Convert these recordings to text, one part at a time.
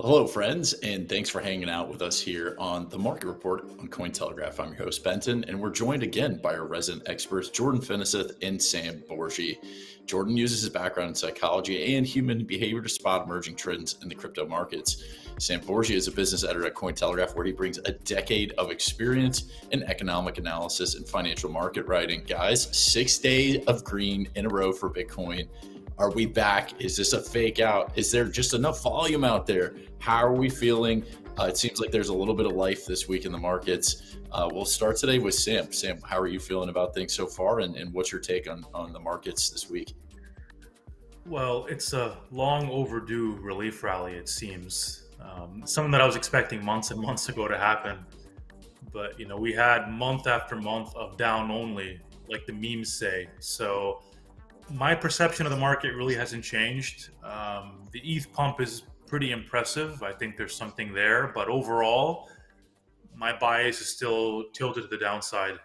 Hello, friends, and thanks for hanging out with us here on the Market Report on Cointelegraph. I'm your host, Benton, and we're joined again by our resident experts, Jordan Finiseth and Sam Borgi. Jordan uses his background in psychology and human behavior to spot emerging trends in the crypto markets. Sam Borgi is a business editor at Cointelegraph, where he brings a decade of experience in economic analysis and financial market writing. Guys, 6 days of green in a row for Bitcoin. Are we back? Is this a fake out? Is there just enough volume out there? How are we feeling? It seems like there's a little bit of life this week in the markets. We'll start today with Sam. Sam, how are you feeling about things so far? And what's your take on the markets this week? Well, it's a long overdue relief rally, it seems. Something that I was expecting months and months ago to happen. But, we had month after month of down only, like the memes say. So my perception of the market really hasn't changed. The ETH pump is pretty impressive. I think there's something there. But overall, my bias is still tilted to the downside.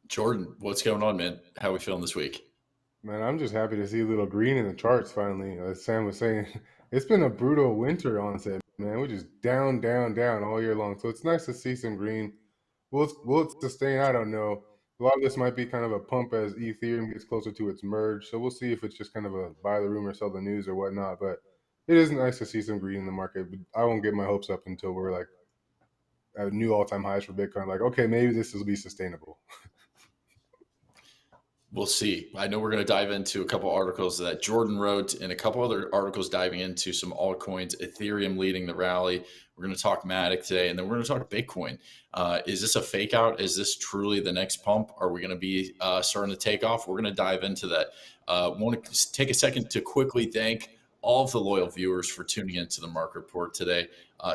Jordan, what's going on, man? How are we feeling this week? Man, I'm just happy to see a little green in the charts finally. As Sam was saying, it's been a brutal winter onset, man. We're just down, down, down all year long. So it's nice to see some green. Will it sustain? I don't know. A lot of this might be kind of a pump as Ethereum gets closer to its merge. So we'll see if it's just kind of a buy the rumor, sell the news or whatnot. But it is nice to see some green in the market. But I won't get my hopes up until we're like at new all-time highs for Bitcoin. Like, okay, maybe this will be sustainable. We'll see. I know we're going to dive into a couple articles that Jordan wrote and a couple other articles diving into some altcoins, Ethereum leading the rally. We're going to talk MATIC today, and then we're going to talk Bitcoin. Is this a fake out? Is this truly the next pump? Are we going to be starting to take off? We're going to dive into that. Want to take a second to quickly thank all of the loyal viewers for tuning into the Market Report today.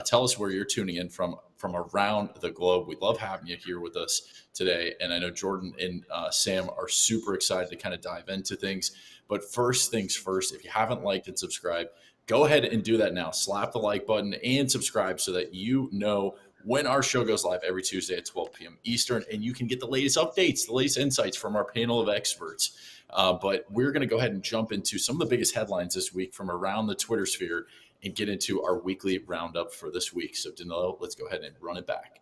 Tell us where you're tuning in from around the globe. We love having you here with us today. And I know Jordan and Sam are super excited to kind of dive into things. But first things first, if you haven't liked and subscribed, go ahead and do that now. Slap the like button and subscribe so that you know when our show goes live every Tuesday at 12 p.m. Eastern, and you can get the latest updates, the latest insights from our panel of experts. But we're going to go ahead and jump into some of the biggest headlines this week from around the Twitter sphere and get into our weekly roundup for this week. So Danilo, let's go ahead and run it back.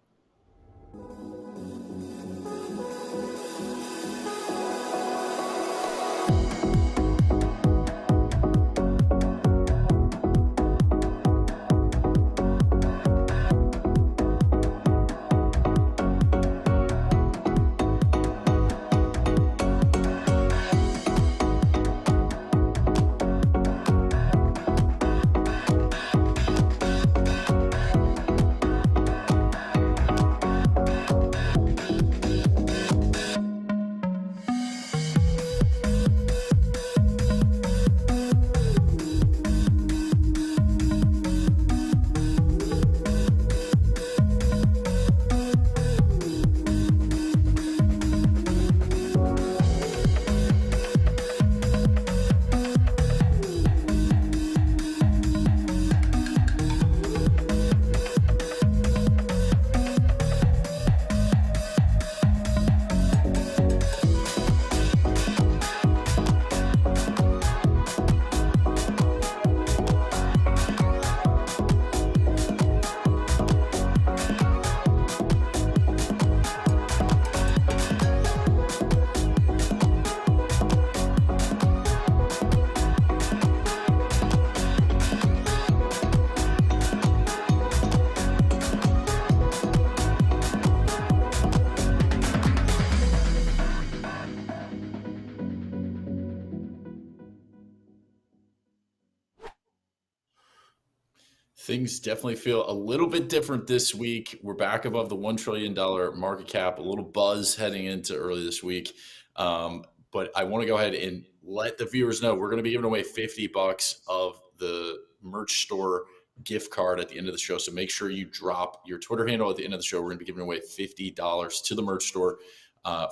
Things definitely feel a little bit different this week. We're back above the $1 trillion market cap, a little buzz heading into early this week. But I want to go ahead and let the viewers know we're going to be giving away $50 of the merch store gift card at the end of the show. So make sure you drop your Twitter handle at the end of the show. We're going to be giving away $50 to the merch store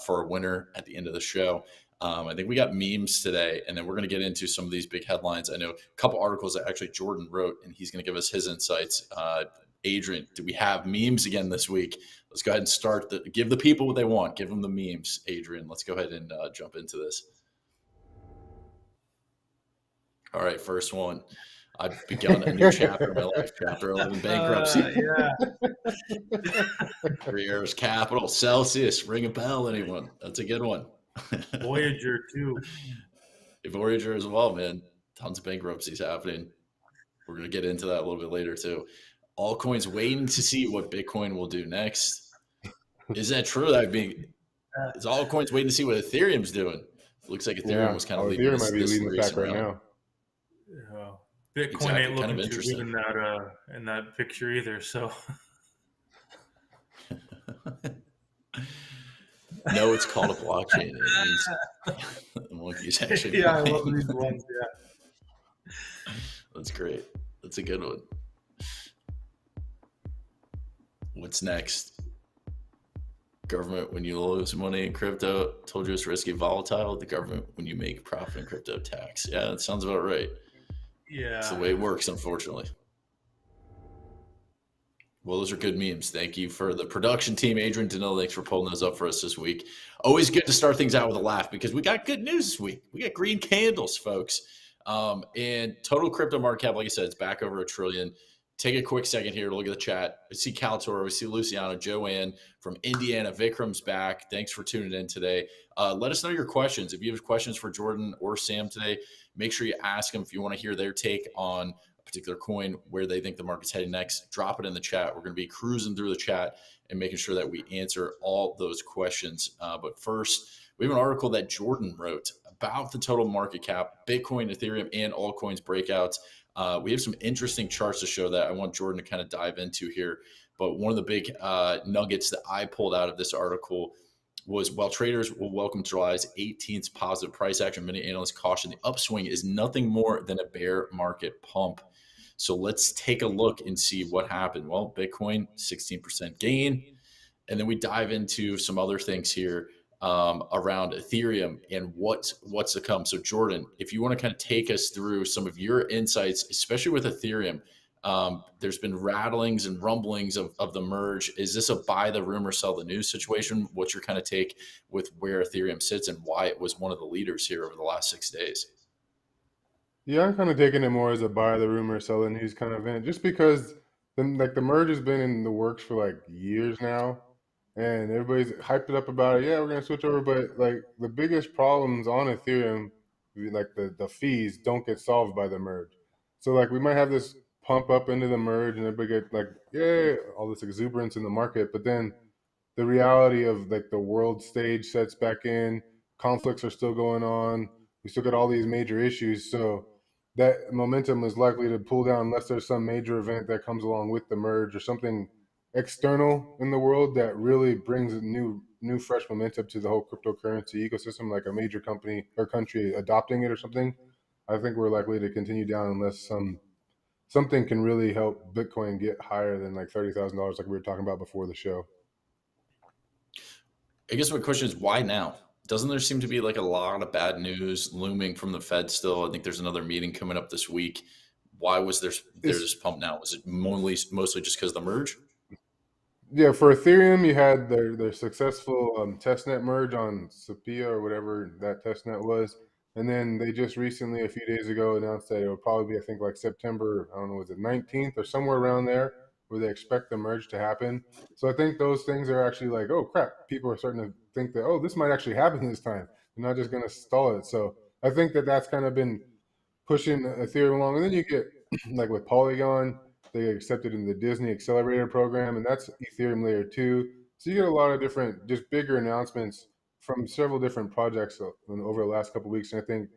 for a winner at the end of the show. I think we got memes today, and then we're going to get into some of these big headlines. I know a couple articles that actually Jordan wrote, and he's going to give us his insights. Adrian, do we have memes again this week? Let's go ahead and start. Give the people what they want. Give them the memes, Adrian. Let's go ahead and jump into this. All right, first one. I've begun a new chapter in my life, Chapter 11 bankruptcy. Yeah. 3 Arrows Capital, Celsius, ring a bell, anyone? That's a good one. Voyager too. Voyager as well, man. Tons of bankruptcies happening. We're going to get into that a little bit later too. Altcoins waiting to see what Bitcoin will do next. Is that true? Is altcoins waiting to see what Ethereum's doing? It looks like Ethereum Yeah. was kind of Oh, leading Ethereum might be this leading the pack recent right rally. now. Bitcoin Exactly, ain't kind of looking too good interesting. in that picture either. So No, it's called a blockchain. It means the monkey's actually yeah, I love flying. these ones. Yeah. That's great. That's a good one. What's next? Government when you lose money in crypto. Told you it's risky, volatile. The government when you make profit in crypto, tax. Yeah, that sounds about right. It's the Yeah. way it works, unfortunately. Well, those are good memes. Thank you for the production team. Adrian Danilo, thanks for pulling those up for us this week. Always good to start things out with a laugh because we got good news this week. We got green candles, folks. And total crypto market cap, like I said, it's back over $1 trillion. Take a quick second here to look at the chat. We see Caltoro, we see Luciano, Joanne from Indiana, Vikram's back. Thanks for tuning in today. Let us know your questions. If you have questions for Jordan or Sam today, make sure you ask them. If you want to hear their take on particular coin, where they think the market's heading next, drop it in the chat. We're going to be cruising through the chat and making sure that we answer all those questions. But first, we have an article that Jordan wrote about the total market cap, Bitcoin, Ethereum, and altcoins breakouts. We have some interesting charts to show that I want Jordan to kind of dive into here. But one of the big nuggets that I pulled out of this article was while traders will welcome July's 18th positive price action, many analysts caution the upswing is nothing more than a bear market pump. So let's take a look and see what happened. Well, Bitcoin, 16% gain. And then we dive into some other things here around Ethereum and what's to come. So Jordan, if you want to kind of take us through some of your insights, especially with Ethereum, there's been rattlings and rumblings of the merge. Is this a buy the rumor, sell the news situation? What's your kind of take with where Ethereum sits and why it was one of the leaders here over the last 6 days? Yeah, I'm kind of taking it more as a buy the rumor, sell the news kind of event, just because the merge has been in the works for like years now, and everybody's hyped it up about it. Yeah, we're gonna switch over, but like the biggest problems on Ethereum, like the fees, don't get solved by the merge. So like we might have this pump up into the merge, and everybody get like, yeah, all this exuberance in the market, but then the reality of like the world stage sets back in, conflicts are still going on, we still got all these major issues, so that momentum is likely to pull down unless there's some major event that comes along with the merge or something external in the world that really brings new fresh momentum to the whole cryptocurrency ecosystem, like a major company or country adopting it or something. I think we're likely to continue down unless something can really help Bitcoin get higher than like $30,000, like we were talking about before the show. I guess my question is why now? Doesn't there seem to be like a lot of bad news looming from the Fed still? I think there's another meeting coming up this week. Why was there It's this pump now? Was it mostly just because of the merge? Yeah, for Ethereum, you had their successful testnet merge on Sapia or whatever that testnet was, and then they just recently, a few days ago, announced that it would probably be, I think, like September, I don't know, was it 19th or somewhere around there, where they expect the merge to happen. So I think those things are actually like, oh crap, people are starting to think that, oh, this might actually happen this time. They're not just going to stall it. So I think that that's kind of been pushing Ethereum along, and then you get like with Polygon, they get accepted in the Disney accelerator program, and that's Ethereum layer 2. So you get a lot of different, just bigger announcements from several different projects over the last couple of weeks. And I think,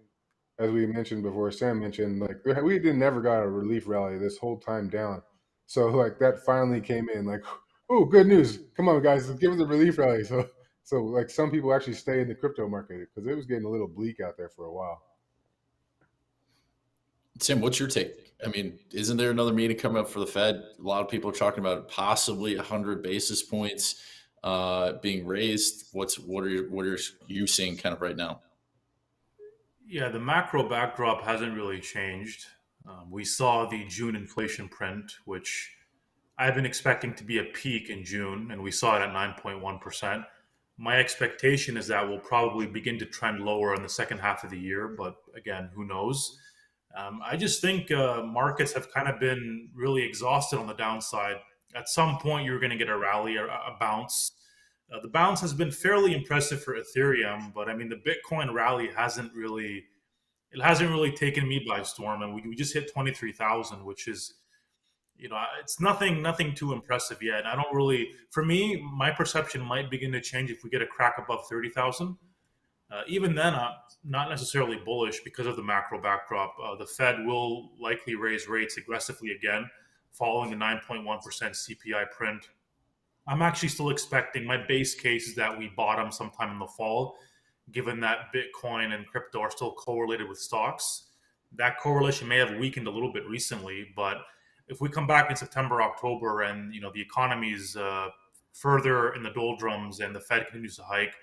as we mentioned before, Sam mentioned, like we did never got a relief rally this whole time down. So like that finally came in, like, oh, good news! Come on, guys, give us a relief rally. So like some people actually stay in the crypto market because it was getting a little bleak out there for a while. Tim, what's your take? I mean, isn't there another meeting coming up for the Fed? A lot of people are talking about possibly 100 basis points being raised. What are you seeing kind of right now? Yeah, the macro backdrop hasn't really changed. We saw the June inflation print, which I've been expecting to be a peak in June, and we saw it at 9.1%. My expectation is that we'll probably begin to trend lower in the second half of the year, but again, who knows? I just think markets have kind of been really exhausted on the downside. At some point, you're going to get a rally or a bounce. The bounce has been fairly impressive for Ethereum, but I mean, the Bitcoin rally hasn't really taken me by storm, and we just hit 23,000, which is, it's nothing too impressive yet. I don't really, for me, my perception might begin to change if we get a crack above 30,000. Even then, I'm not necessarily bullish because of the macro backdrop. The Fed will likely raise rates aggressively again, following the 9.1% CPI print. I'm actually still expecting, my base case is that we bottom sometime in the fall, given that Bitcoin and crypto are still correlated with stocks. That correlation may have weakened a little bit recently, but if we come back in September, October, and the economy is further in the doldrums and the Fed continues to hike,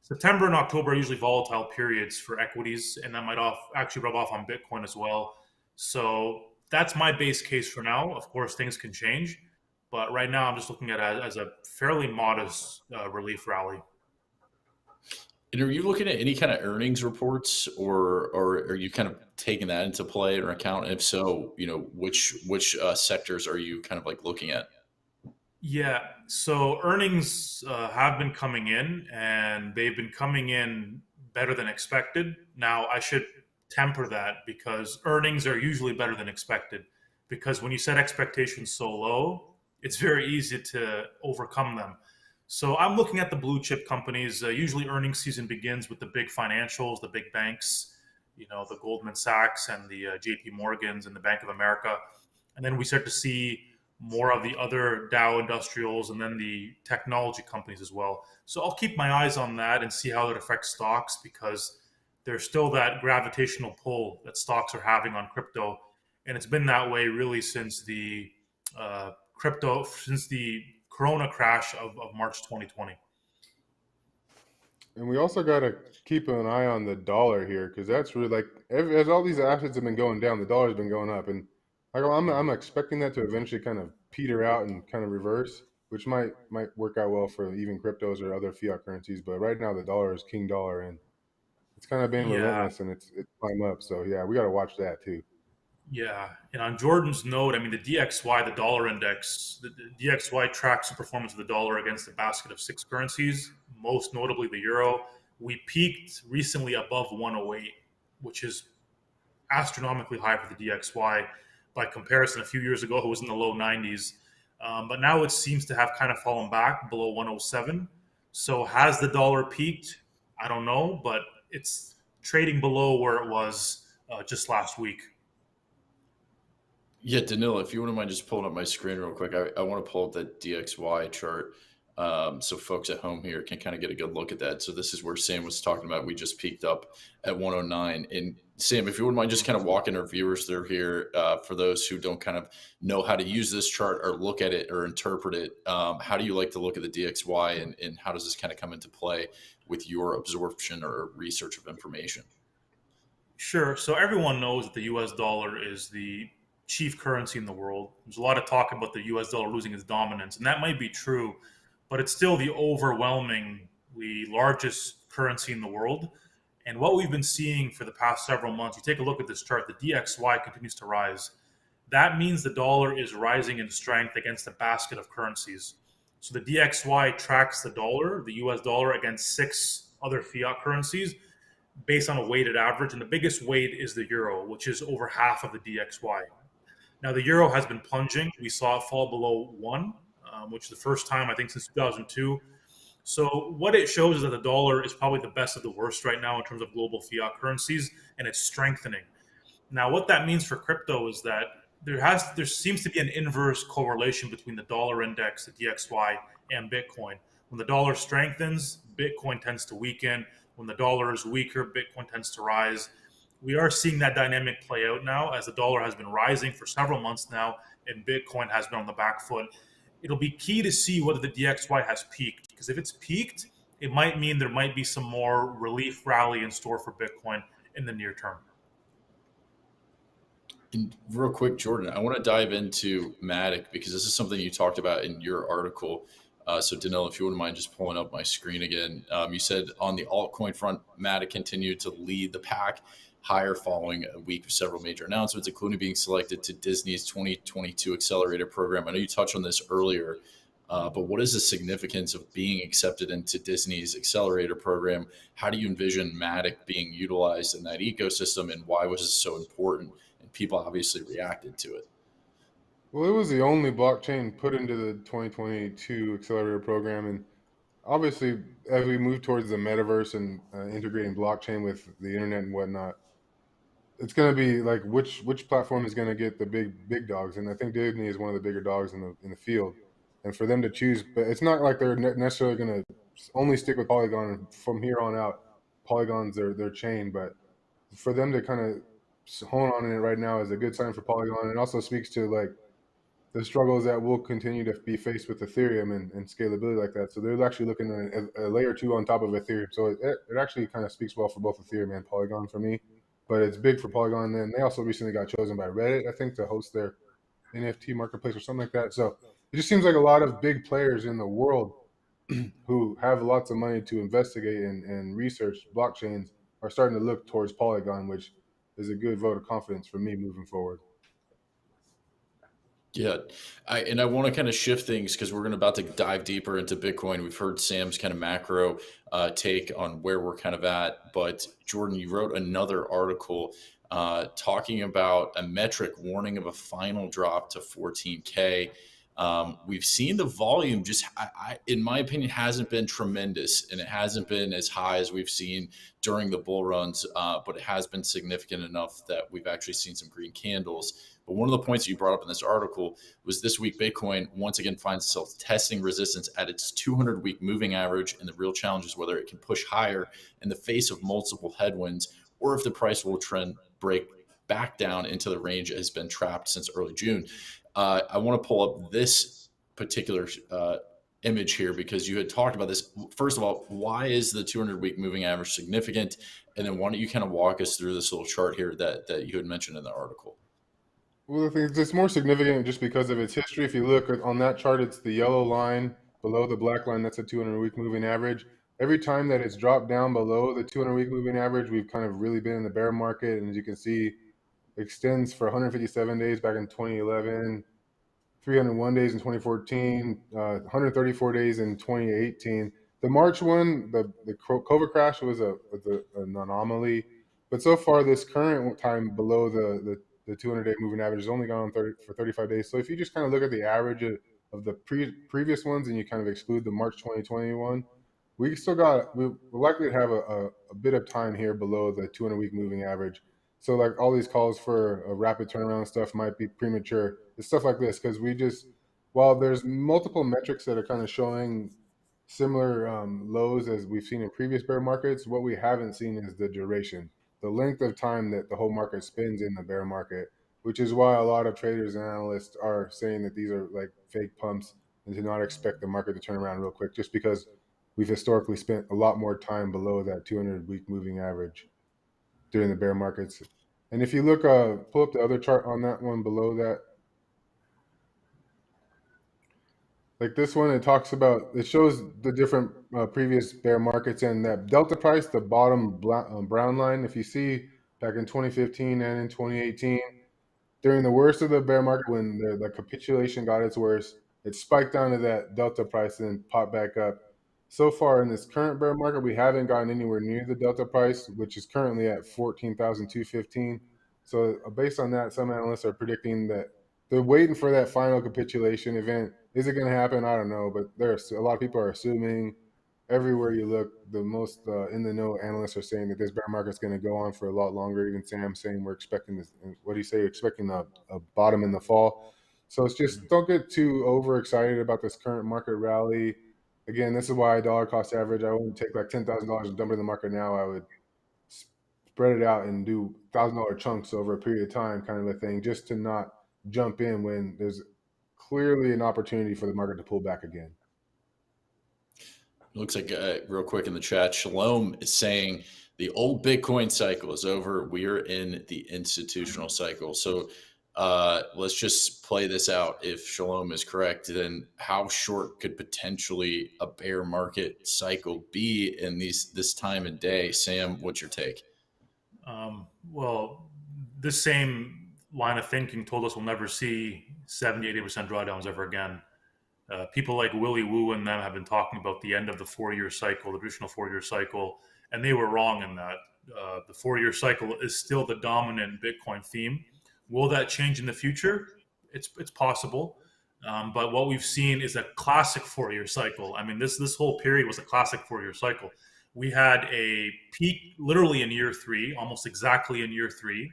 September and October are usually volatile periods for equities, and that might actually rub off on Bitcoin as well. So that's my base case for now. Of course, things can change, but right now I'm just looking at it as a fairly modest relief rally. And are you looking at any kind of earnings reports, or are you kind of taking that into play or account? And if so, which sectors are you kind of like looking at? Yeah, so earnings have been coming in, and they've been coming in better than expected. Now, I should temper that because earnings are usually better than expected. Because when you set expectations so low, it's very easy to overcome them. So I'm looking at the blue chip companies. Usually, earnings season begins with the big financials, the big banks, the Goldman Sachs and the JP Morgans and the Bank of America. And then we start to see more of the other Dow industrials and then the technology companies as well. So I'll keep my eyes on that and see how it affects stocks because there's still that gravitational pull that stocks are having on crypto. And it's been that way really since since the Corona crash of March 2020. And we also got to keep an eye on the dollar here because that's really like as all these assets have been going down, the dollar's been going up, and I'm expecting that to eventually kind of peter out and kind of reverse, which might work out well for even cryptos or other fiat currencies. But right now, the dollar is king dollar, and it's kind of been Yeah, relentless, and it's climb up. So yeah, we got to watch that too. yeah. And on Jordan's note, I mean, the DXY, the dollar index, the DXY tracks the performance of the dollar against a basket of six currencies, most notably the euro. We peaked recently above 108, which is astronomically high for the DXY. By comparison, a few years ago, it was in the low 90s. But now it seems to have kind of fallen back below 107. So has the dollar peaked? I don't know, but it's trading below where it was just last week. Yeah, Danilo, if you wouldn't mind just pulling up my screen real quick, I want to pull up that DXY chart so folks at home here can kind of get a good look at that. So this is where Sam was talking about. We just peaked up at 109. And Sam, if you wouldn't mind just kind of walking our viewers through here for those who don't kind of know how to use this chart or look at it or interpret it, how do you like to look at the DXY and how does this kind of come into play with your absorption or research of information? Sure. So everyone knows that the US dollar is the chief currency in the world. There's a lot of talk about the US dollar losing its dominance, and that might be true, but it's still the overwhelmingly largest currency in the world. And what we've been seeing for the past several months, you take a look at this chart, the DXY continues to rise. That means the dollar is rising in strength against a basket of currencies. So the DXY tracks the dollar, the US dollar, against six other fiat currencies based on a weighted average. And the biggest weight is the euro, which is over half of the DXY. Now, the euro has been plunging. We saw it fall below one, which is the first time, I think, since 2002. So, what it shows is that the dollar is probably the best of the worst right now in terms of global fiat currencies, and it's strengthening. Now, what that means for crypto is that there seems to be an inverse correlation between the dollar index, the DXY, and Bitcoin. When the dollar strengthens, Bitcoin tends to weaken. When the dollar is weaker, Bitcoin tends to rise. We are seeing that dynamic play out now as the dollar has been rising for several months now and Bitcoin has been on the back foot. It'll be key to see whether the DXY has peaked because if it's peaked, it might mean there might be some more relief rally in store for Bitcoin in the near term. And real quick, Jordan, I want to dive into MATIC because this is something you talked about in your article. So, Danilo, if you wouldn't mind just pulling up my screen again, you said on the altcoin front, MATIC continued to lead the pack. higher following a week of several major announcements, including being selected to Disney's 2022 accelerator program. I know you touched on this earlier, but what is the significance of being accepted into Disney's accelerator program? How do you envision MATIC being utilized in that ecosystem, and why was it so important? And people obviously reacted to it. Well, it was the only blockchain put into the 2022 accelerator program, and obviously, as we move towards the metaverse and integrating blockchain with the internet and whatnot, it's going to be like which platform is going to get the big dogs, and I think Disney is one of the bigger dogs in the field, and for them to choose, but it's not like they're necessarily going to only stick with Polygon from here on out. Polygon's their chain, but for them to kind of hone on it right now is a good sign for Polygon. It also speaks to like the struggles that will continue to be faced with Ethereum and scalability like that. So they're actually looking at a layer two on top of Ethereum. So it actually kind of speaks well for both Ethereum and Polygon for me. But it's big for Polygon. And they also recently got chosen by Reddit, I think, to host their NFT marketplace or something like that. So it just seems like a lot of big players in the world who have lots of money to investigate and research blockchains are starting to look towards Polygon, which is a good vote of confidence for me moving forward. Yeah, I want to kind of shift things because we're going to about to dive deeper into Bitcoin. We've heard Sam's kind of macro take on where we're kind of at, but Jordan, you wrote another article talking about a metric warning of a final drop to 14K. We've seen the volume just, in my opinion, hasn't been tremendous, and it hasn't been as high as we've seen during the bull runs, but it has been significant enough that we've actually seen some green candles. But one of the points you brought up in this article was this week, Bitcoin once again finds itself testing resistance at its 200-week moving average. And the real challenge is whether it can push higher in the face of multiple headwinds, or if the price will trend break back down into the range it has been trapped since early June. I want to pull up this particular image here because you had talked about this. First of all, why is the 200-week moving average significant? And then why don't you kind of walk us through this little chart here that you had mentioned in the article? Well, I think it's more significant just because of its history. If you look on that chart, it's the yellow line below the black line. That's a 200-week moving average. Every time that it's dropped down below the 200-week moving average, we've kind of really been in the bear market. And as you can see, extends for 157 days back in 2011, 301 days in 2014, 134 days in 2018. The March one, the COVID crash was an anomaly, but so far this current time below the 200-day moving average has only gone on for 35 days. So if you just kind of look at the average of the previous ones and you kind of exclude the March 2021, we're likely to have a bit of time here below the 200-week moving average. So like all these calls for a rapid turnaround stuff might be premature. It's stuff like this because while there's multiple metrics that are kind of showing similar lows as we've seen in previous bear markets, what we haven't seen is the duration, the length of time that the whole market spends in the bear market, which is why a lot of traders and analysts are saying that these are like fake pumps and to not expect the market to turn around real quick, just because we've historically spent a lot more time below that 200-week moving average during the bear markets. And if you look, pull up the other chart on that one below that, like this one, it shows the different previous bear markets and that delta price, the bottom brown line. If you see back in 2015 and in 2018, during the worst of the bear market, when the capitulation got its worst, it spiked down to that delta price and then popped back up. So far in this current bear market, we haven't gotten anywhere near the delta price, which is currently at 14,215. So based on that, some analysts are predicting that they're waiting for that final capitulation event. Is it going to happen? I don't know, but there's a lot of people are assuming. Everywhere you look, the most in the know analysts are saying that this bear market's going to go on for a lot longer. Even Sam saying we're expecting this. What do you say? Expecting a bottom in the fall. So it's just don't get too overexcited about this current market rally. Again, this is why dollar cost average. I wouldn't take like $10,000 and dump it in the market now. I would spread it out and do $1,000 chunks over a period of time, kind of a thing, just to not jump in when there's clearly an opportunity for the market to pull back again. Looks like real quick in the chat, Shalom is saying the old Bitcoin cycle is over. We're in the institutional cycle. So let's just play this out. If Shalom is correct, then how short could potentially a bear market cycle be in this time of day? Sam, what's your take? Well, this same line of thinking told us we'll never see 70, 80% drawdowns ever again. People like Willie Woo and them have been talking about the end of the 4 year cycle, the traditional 4 year cycle, and they were wrong in that. The 4 year cycle is still the dominant Bitcoin theme. Will that change in the future? It's possible. But what we've seen is a classic 4 year cycle. I mean, this whole period was a classic 4 year cycle. We had a peak literally in year three, almost exactly in year three,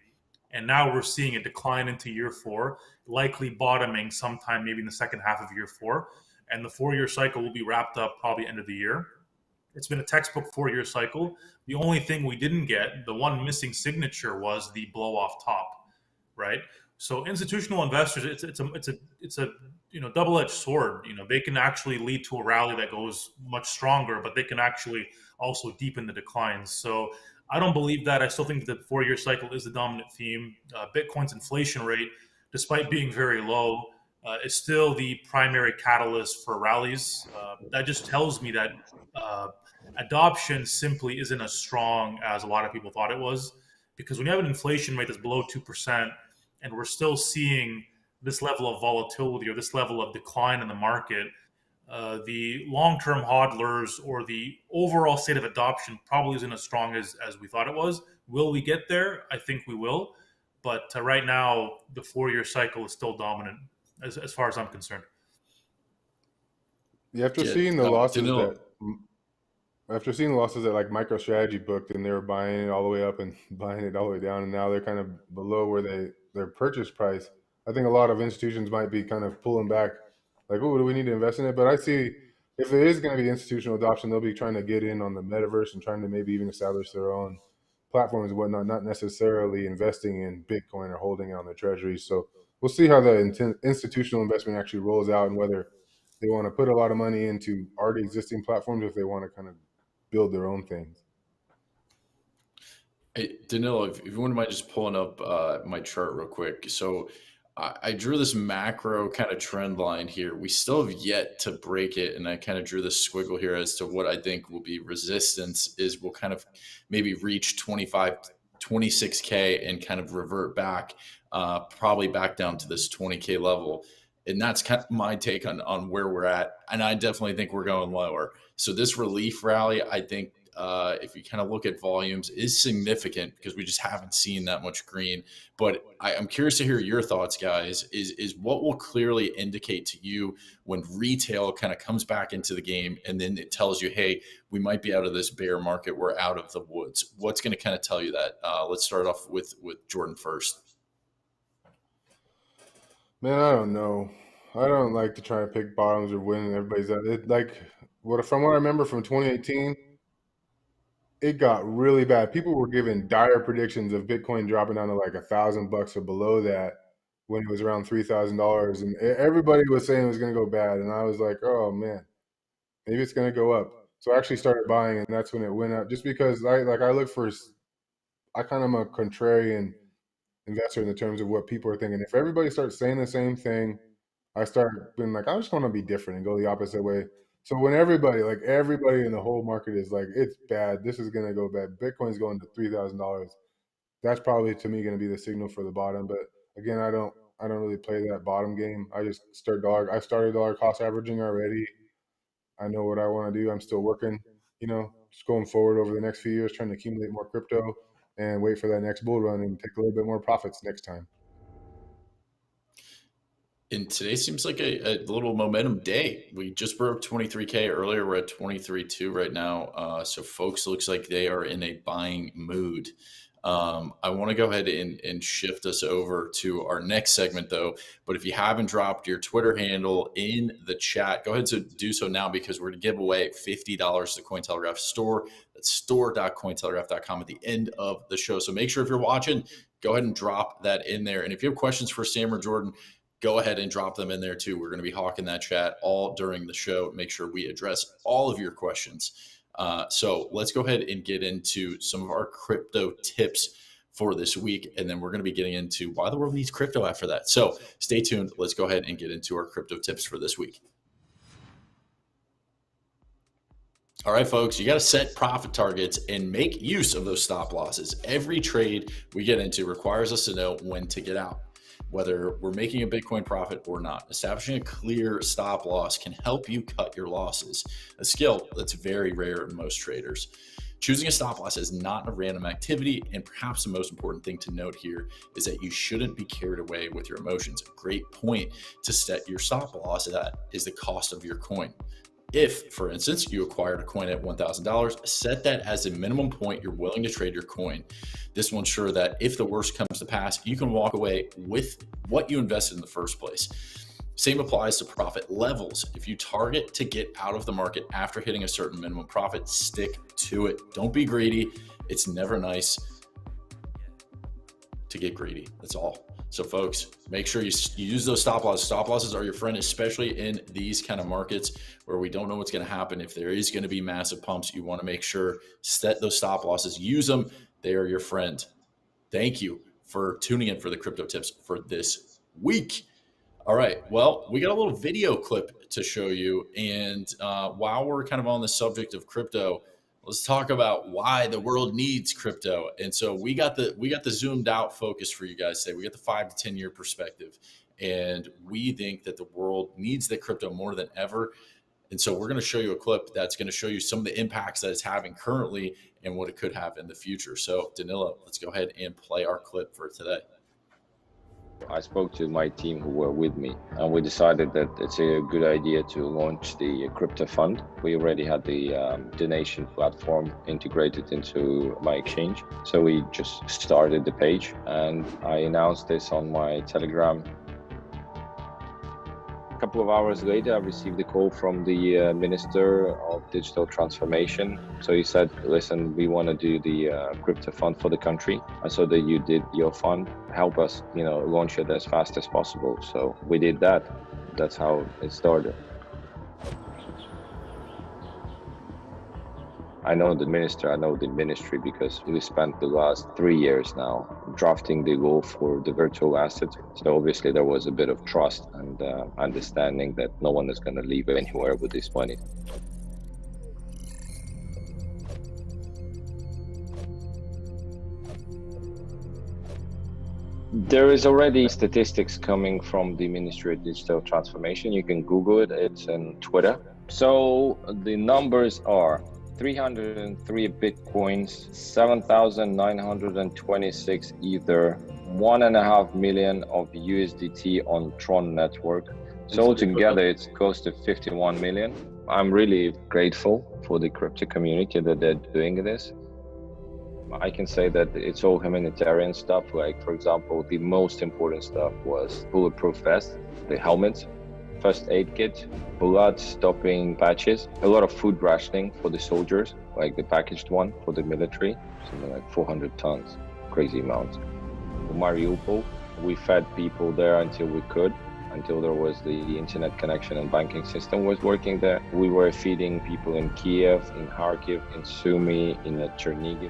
and now we're seeing a decline into year four, likely bottoming sometime maybe in the second half of year four. And the 4 year cycle will be wrapped up probably end of the year. It's been a textbook 4 year cycle. The only thing we didn't get, the one missing signature, was the blow off top, right? So institutional investors, it's a double edged sword. They can actually lead to a rally that goes much stronger, but they can actually also deepen the declines. So I don't believe that. I still think the 4 year cycle is the dominant theme. Bitcoin's inflation rate, despite being very low, is still the primary catalyst for rallies. That just tells me that uh, adoption simply isn't as strong as a lot of people thought it was. Because when you have an inflation rate that's below 2%, and we're still seeing this level of volatility or this level of decline in the market, the long-term hodlers or the overall state of adoption probably isn't as strong as we thought it was. Will we get there? I think we will. But right now, the 4 year cycle is still dominant as far as I'm concerned. Yeah, Get Danilo. after seeing the losses that like MicroStrategy booked, and they were buying it all the way up and buying it all the way down, and now they're kind of below where their purchase price. I think a lot of institutions might be kind of pulling back, like, oh, do we need to invest in it? But I see if there is going to be institutional adoption, they'll be trying to get in on the metaverse and trying to maybe even establish their own platforms and whatnot, not necessarily investing in Bitcoin or holding it on their treasuries. So we'll see how the institutional investment actually rolls out, and whether they want to put a lot of money into already existing platforms, if they want to kind of build their own things. Hey, Danilo, if you wouldn't mind just pulling up my chart real quick. So I drew this macro kind of trend line here. We still have yet to break it. And I kind of drew this squiggle here as to what I think will be resistance is we'll kind of maybe reach 25, 26K and kind of revert back, probably back down to this 20K level. And that's kind of my take on where we're at. And I definitely think we're going lower. So this relief rally, I think if you kind of look at volumes, is significant because we just haven't seen that much green. But I'm curious to hear your thoughts, guys. Is what will clearly indicate to you when retail kind of comes back into the game, and then it tells you, hey, we might be out of this bear market, we're out of the woods. What's going to kind of tell you that? Let's start off with Jordan first. Man, I don't know. I don't like to try to pick bottoms or win, and everybody's at it. Like from what I remember from 2018, it got really bad. People were giving dire predictions of Bitcoin dropping down to like $1,000 or below that when it was around $3,000, and everybody was saying it was going to go bad. And I was like, oh man, maybe it's going to go up. So I actually started buying, and that's when it went up. Just because I look for, I kind of am a contrarian investor in the terms of what people are thinking. If everybody starts saying the same thing, I start being like, I just want to be different and go the opposite way. So when everybody in the whole market is like, it's bad, this is gonna go bad, Bitcoin's going to $3,000, that's probably to me gonna be the signal for the bottom. But again, I don't really play that bottom game. I started dollar cost averaging already. I know what I want to do. I'm still working, just going forward over the next few years, trying to accumulate more crypto and wait for that next bull run and take a little bit more profits next time. And today seems like a little momentum day. We just broke 23K earlier. We're at 23.2 right now. So folks, looks like they are in a buying mood. I want to go ahead and shift us over to our next segment, though. But if you haven't dropped your Twitter handle in the chat, go ahead to do so now, because we're going to give away $50 to Cointelegraph store. That's store.cointelegraph.com at the end of the show. So make sure if you're watching, go ahead and drop that in there. And if you have questions for Sam or Jordan, go ahead and drop them in there too. We're going to be hawking that chat all during the show. Make sure we address all of your questions. So let's go ahead and get into some of our crypto tips for this week. And then we're going to be getting into why the world needs crypto after that. So stay tuned. Let's go ahead and get into our crypto tips for this week. All right, folks, you got to set profit targets and make use of those stop losses. Every trade we get into requires us to know when to get out, whether we're making a Bitcoin profit or not. Establishing a clear stop loss can help you cut your losses, a skill that's very rare in most traders. Choosing a stop loss is not a random activity, and perhaps the most important thing to note here is that you shouldn't be carried away with your emotions. A great point to set your stop loss at is the cost of your coin. If, for instance, you acquired a coin at $1,000, set that as a minimum point you're willing to trade your coin. This will ensure that if the worst comes to pass, you can walk away with what you invested in the first place. Same applies to profit levels. If you target to get out of the market after hitting a certain minimum profit, stick to it. Don't be greedy. It's never nice to get greedy. That's all. So folks, make sure you use those stop losses. Stop losses are your friend, especially in these kind of markets where we don't know what's going to happen. If there is going to be massive pumps, you want to make sure set those stop losses, use them. They are your friend. Thank you for tuning in for the crypto tips for this week. All right. Well, we got a little video clip to show you. And while we're kind of on the subject of crypto, let's talk about why the world needs crypto. And so we got the zoomed out focus for you guys today. We got the 5 to 10 year perspective. And we think that the world needs the crypto more than ever. And so we're going to show you a clip that's going to show you some of the impacts that it's having currently and what it could have in the future. So Danilo, let's go ahead and play our clip for today. I spoke to my team who were with me, and we decided that it's a good idea to launch the crypto fund. We already had the donation platform integrated into my exchange. So we just started the page, and I announced this on my Telegram. A couple of hours later, I received a call from the Minister of Digital Transformation. So he said, listen, we want to do the crypto fund for the country. I saw that you did your fund. Help us, launch it as fast as possible. So we did that. That's how it started. I know the minister, I know the ministry, because we spent the last 3 years now drafting the law for the virtual assets. So obviously there was a bit of trust and understanding that no one is going to leave anywhere with this money. There is already statistics coming from the Ministry of Digital Transformation. You can Google it, it's on Twitter. So the numbers are 303 Bitcoins, 7,926 Ether, 1.5 million of USDT on Tron network. So altogether, it's close to 51 million. I'm really grateful for the crypto community that they're doing this. I can say that it's all humanitarian stuff. Like, for example, the most important stuff was bulletproof vest, the helmets, first aid kit, blood stopping patches, a lot of food rationing for the soldiers, like the packaged one for the military, something like 400 tons, crazy amount. Mariupol, we fed people there until we could, until there was the internet connection and banking system was working there. We were feeding people in Kiev, in Kharkiv, in Sumy, in Chernihiv.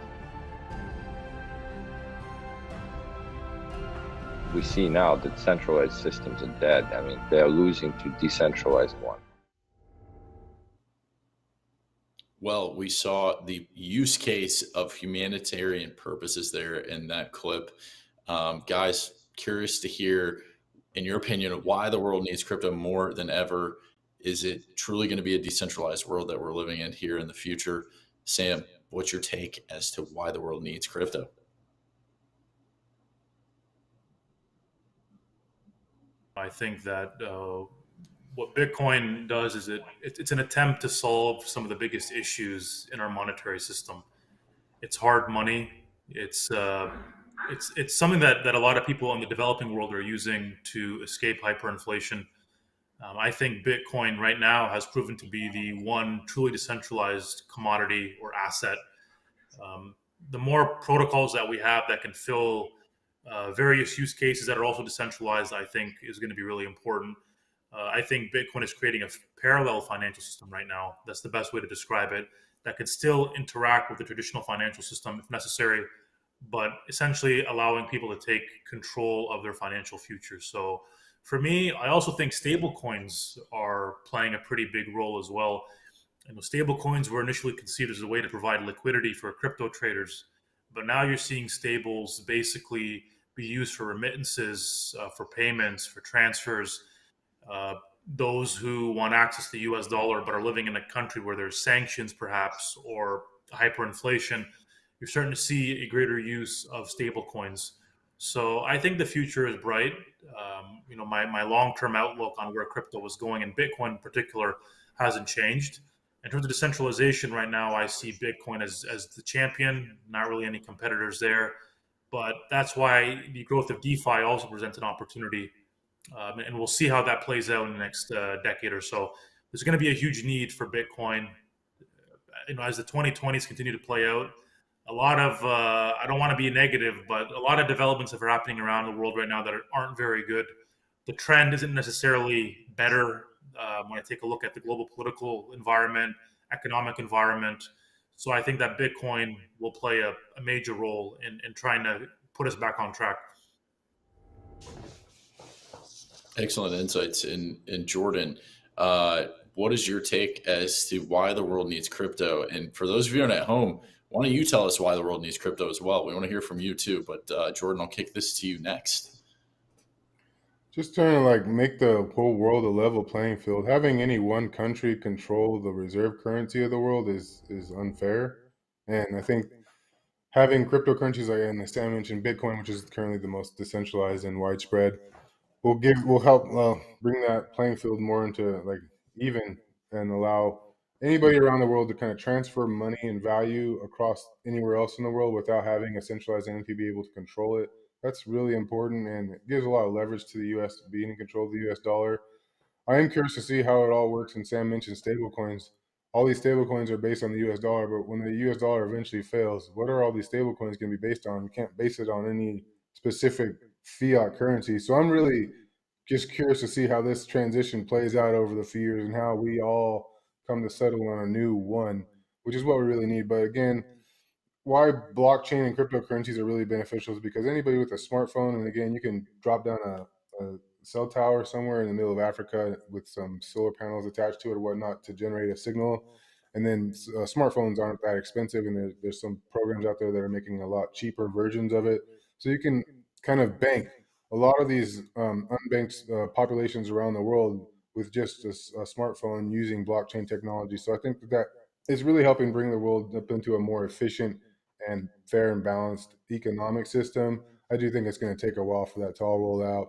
We see now that centralized systems are dead. I mean, they're losing to decentralized one. Well, we saw the use case of humanitarian purposes there in that clip. Guys, curious to hear, in your opinion, why the world needs crypto more than ever. Is it truly going to be a decentralized world that we're living in here in the future? Sam, what's your take as to why the world needs crypto? I think that what Bitcoin does is it's an attempt to solve some of the biggest issues in our monetary system. It's hard money. It's something that a lot of people in the developing world are using to escape hyperinflation. I think Bitcoin right now has proven to be the one truly decentralized commodity or asset. The more protocols that we have that can fill various use cases that are also decentralized, I think is going to be really important. I think Bitcoin is creating a parallel financial system right now. That's the best way to describe it. That could still interact with the traditional financial system if necessary, but essentially allowing people to take control of their financial future. So for me, I also think stable coins are playing a pretty big role as well. Stable coins were initially conceived as a way to provide liquidity for crypto traders, but now you're seeing stables basically be used for remittances, for payments, for transfers. Uh, those who want access to the US dollar but are living in a country where there's sanctions, perhaps, or hyperinflation, you're starting to see a greater use of stable coins. So I think the future is bright. My long-term outlook on where crypto is going, and Bitcoin in particular, hasn't changed. In terms of decentralization, right now I see Bitcoin as the champion. Not really any competitors there, but that's why the growth of DeFi also presents an opportunity, and we'll see how that plays out in the next decade or so. There's going to be a huge need for Bitcoin. As the 2020s continue to play out, a lot of I don't want to be negative, but a lot of developments that are happening around the world right now that aren't very good. The trend isn't necessarily better when I take a look at the global political environment, economic environment. So I think that Bitcoin will play a major role in trying to put us back on track. Excellent insights. In Jordan, what is your take as to why the world needs crypto? And for those of you at home, why don't you tell us why the world needs crypto as well? We want to hear from you too. But Jordan, I'll kick this to you next. Just trying to like make the whole world a level playing field. Having any one country control the reserve currency of the world is unfair. And I think having cryptocurrencies like, and Sam mentioned Bitcoin, which is currently the most decentralized and widespread, will help bring that playing field more into like even, and allow anybody around the world to kind of transfer money and value across anywhere else in the world without having a centralized entity be able to control it. That's really important, and it gives a lot of leverage to the U.S. being in control of the U.S. dollar. I am curious to see how it all works. And Sam mentioned stable coins. All these stable coins are based on the US dollar, but when the US dollar eventually fails, what are all these stable coins going to be based on? You can't base it on any specific fiat currency. So I'm really just curious to see how this transition plays out over the few years and how we all come to settle on a new one, which is what we really need. But again, why blockchain and cryptocurrencies are really beneficial is because anybody with a smartphone, and again, you can drop down a cell tower somewhere in the middle of Africa with some solar panels attached to it or whatnot to generate a signal. And then smartphones aren't that expensive, and there's some programs out there that are making a lot cheaper versions of it. So you can kind of bank a lot of these unbanked populations around the world with just a smartphone using blockchain technology. So I think that is really helping bring the world up into a more efficient and fair and balanced economic system. I do think it's going to take a while for that to all roll out.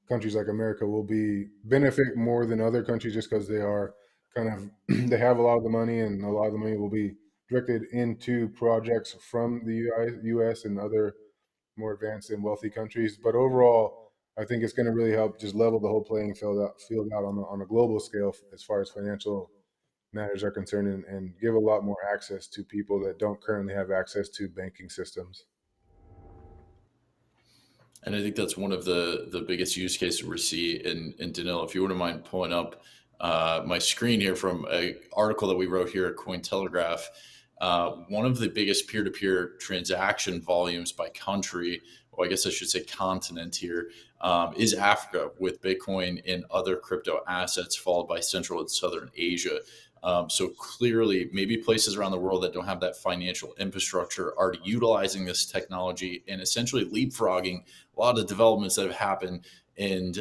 Countries like America will be benefit more than other countries just because they are kind of they have a lot of the money, and a lot of the money will be directed into projects from the US and other more advanced and wealthy countries. But overall, I think it's going to really help just level the whole playing field out on a global scale as far as financial matters are concerned, and give a lot more access to people that don't currently have access to banking systems. And I think that's one of the biggest use cases we see in Danilo. If you wouldn't mind pulling up my screen here from an article that we wrote here at Cointelegraph, one of the biggest peer-to-peer transaction volumes by country, well, I guess I should say continent here, is Africa with Bitcoin and other crypto assets, followed by Central and Southern Asia. So clearly, maybe places around the world that don't have that financial infrastructure are utilizing this technology and essentially leapfrogging a lot of developments that have happened in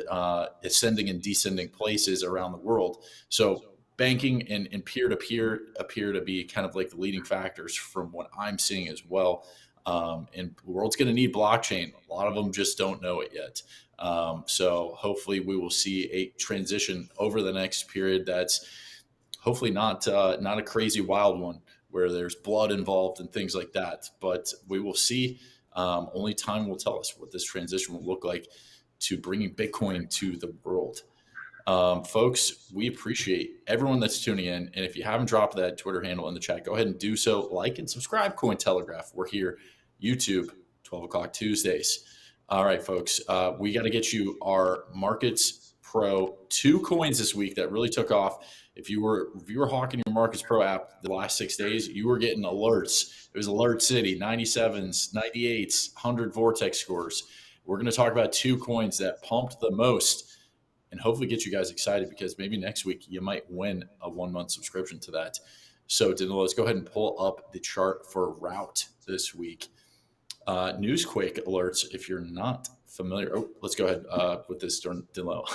ascending and descending places around the world. So banking and peer-to-peer appear to be kind of like the leading factors from what I'm seeing as well. And the world's going to need blockchain. A lot of them just don't know it yet. So hopefully we will see a transition over the next period that's hopefully not a crazy wild one where there's blood involved and things like that. But we will see. Only time will tell us what this transition will look like to bringing Bitcoin to the world. Folks, we appreciate everyone that's tuning in. And if you haven't dropped that Twitter handle in the chat, go ahead and do so. Like and subscribe, Cointelegraph. We're here, YouTube, 12 o'clock Tuesdays. All right, folks, we got to get you our Markets Pro 2 coins this week that really took off. If you were hawking your Markets Pro app the last 6 days, you were getting alerts. It was Alert City, 97s, 98s, 100 Vortex scores. We're going to talk about 2 coins that pumped the most and hopefully get you guys excited, because maybe next week you might win a 1 month subscription to that. So Danilo, let's go ahead and pull up the chart for Route this week. Newsquake alerts, if you're not familiar. Oh, let's go ahead with this, Danilo.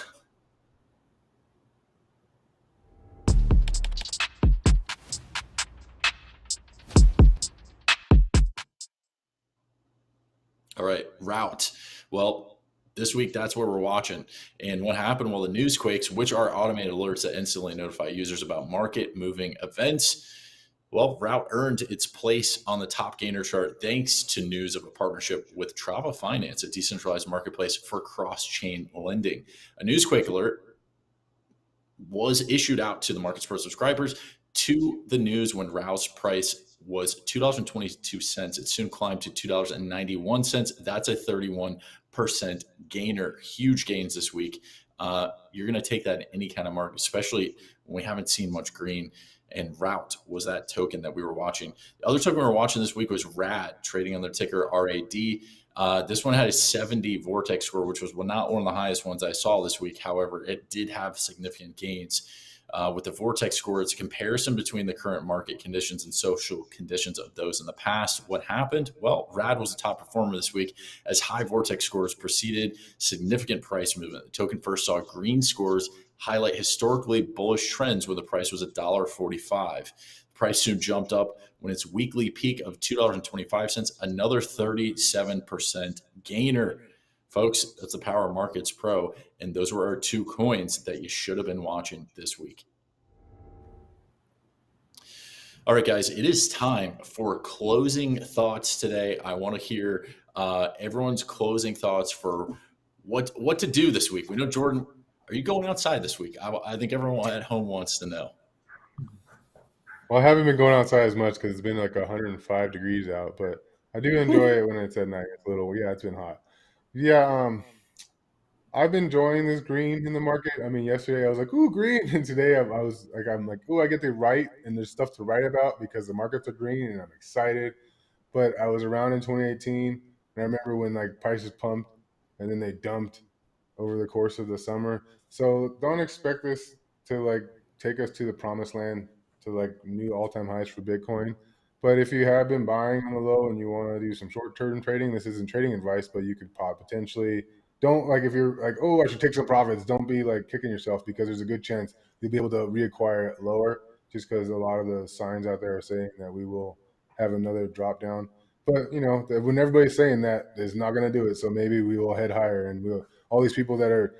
All right, Route. Well, this week, that's where we're watching. And what happened? Well, the newsquakes, which are automated alerts that instantly notify users about market moving events. Well, Route earned its place on the top gainer chart thanks to news of a partnership with Trava Finance, a decentralized marketplace for cross-chain lending. A newsquake alert was issued out to the Markets Pro subscribers to the news when Route's price was $2.22. It soon climbed to $2.91. That's a 31% gainer. Huge gains this week. You're going to take that in any kind of market, especially when we haven't seen much green. And Route was that token that we were watching. The other token we were watching this week was RAD, trading on the ticker RAD. This one had a 70 Vortex score, which was not one of the highest ones I saw this week. However, it did have significant gains. With the Vortex score, it's a comparison between the current market conditions and social conditions of those in the past. What happened? Well, RAD was the top performer this week as high Vortex scores preceded significant price movement. The token first saw green scores highlight historically bullish trends when the price was $1.45. The price soon jumped up when its weekly peak of $2.25, another 37% gainer. Folks, that's the power of Markets Pro, and those were our two coins that you should have been watching this week. All right, guys, it is time for closing thoughts today. I want to hear everyone's closing thoughts for what to do this week. We know, Jordan, are you going outside this week? I think everyone at home wants to know. Well, I haven't been going outside as much because it's been like 105 degrees out, but I do enjoy it when it's at night. It's a little, yeah, it's been hot. Yeah, I've been enjoying this green in the market. I mean, yesterday I was like, ooh, green. And today I'm like, ooh, I get to write and there's stuff to write about because the markets are green and I'm excited. But I was around in 2018 and I remember when like prices pumped and then they dumped over the course of the summer. So don't expect this to like take us to the promised land to like new all-time highs for Bitcoin. But if you have been buying on the low and you want to do some short-term trading, this isn't trading advice, but you could potentially don't like if you're like, oh, I should take some profits. Don't be like kicking yourself because there's a good chance you'll be able to reacquire it lower just because a lot of the signs out there are saying that we will have another drop down. But when everybody's saying that, it's not going to do it. So maybe we will head higher, and all these people that are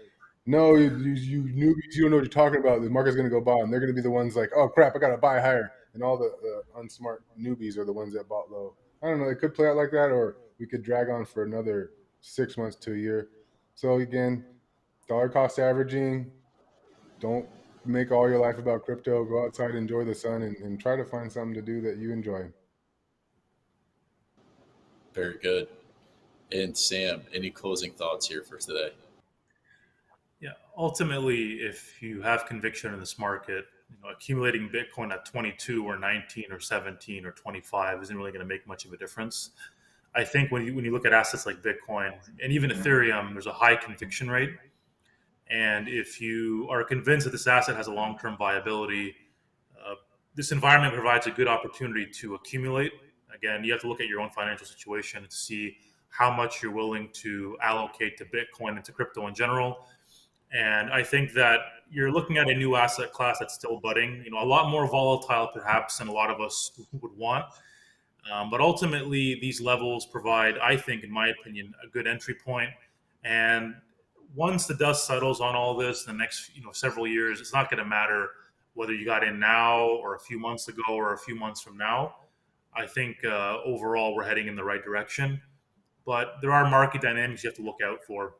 no, you newbies, you don't know what you're talking about. The market's going to go bottom. They're going to be the ones like, oh crap, I got to buy higher. And all the unsmart newbies are the ones that bought low. I don't know. It could play out like that, or we could drag on for another 6 months to a year. So again, dollar cost averaging. Don't make all your life about crypto. Go outside, enjoy the sun, and try to find something to do that you enjoy. Very good. And Sam, any closing thoughts here for today? Yeah, ultimately, if you have conviction in this market, accumulating Bitcoin at 22 or 19 or 17 or 25 isn't really going to make much of a difference. I think when you look at assets like Bitcoin and even Ethereum, there's a high conviction rate. And if you are convinced that this asset has a long-term viability, this environment provides a good opportunity to accumulate. Again, you have to look at your own financial situation to see how much you're willing to allocate to Bitcoin and to crypto in general. And I think that you're looking at a new asset class that's still budding, a lot more volatile perhaps than a lot of us would want. But ultimately, these levels provide, I think, in my opinion, a good entry point. And once the dust settles on all this in the next several years, it's not going to matter whether you got in now or a few months ago or a few months from now. I think overall we're heading in the right direction. But there are market dynamics you have to look out for.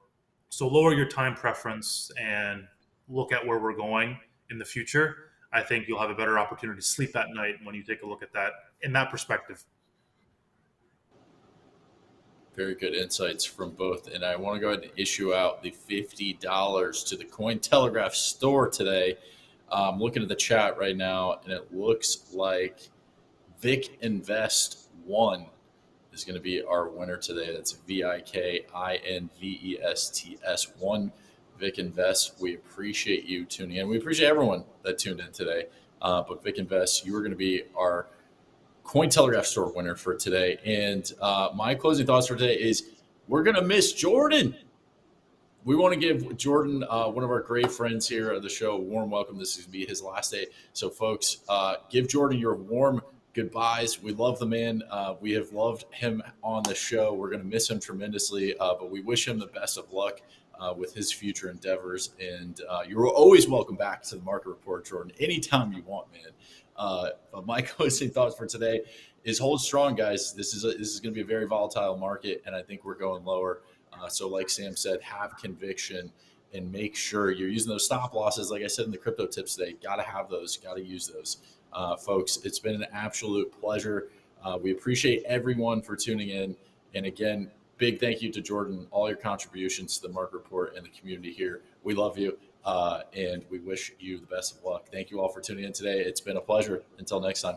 So lower your time preference and look at where we're going in the future. I think you'll have a better opportunity to sleep at night when you take a look at that in that perspective. Very good insights from both. And I want to go ahead and issue out the $50 to the Cointelegraph store today. I'm looking at the chat right now, and it looks like Vic Invest 1 is going to be our winner today. That's VIKINVESTS 1. Vic Invest. We appreciate you tuning in. We appreciate everyone that tuned in today. But Vic Invest, you are going to be our Cointelegraph store winner for today. And my closing thoughts for today is we're going to miss Jordan. We want to give Jordan, one of our great friends here of the show, a warm welcome. This is going to be his last day. So, folks, give Jordan your warm goodbyes. We love the man. We have loved him on the show. We're going to miss him tremendously, but we wish him the best of luck with his future endeavors. And you're always welcome back to the Market Report, Jordan, anytime you want, man. But my closing thoughts for today is hold strong, guys. This is going to be a very volatile market, and I think we're going lower. So like Sam said, have conviction and make sure you're using those stop losses. Like I said in the crypto tips today, got to have those, got to use those. Folks, it's been an absolute pleasure. We appreciate everyone for tuning in. And again, big thank you to Jordan, all your contributions to the Market Report and the community here. We love you, and we wish you the best of luck. Thank you all for tuning in today. It's been a pleasure. Until next time.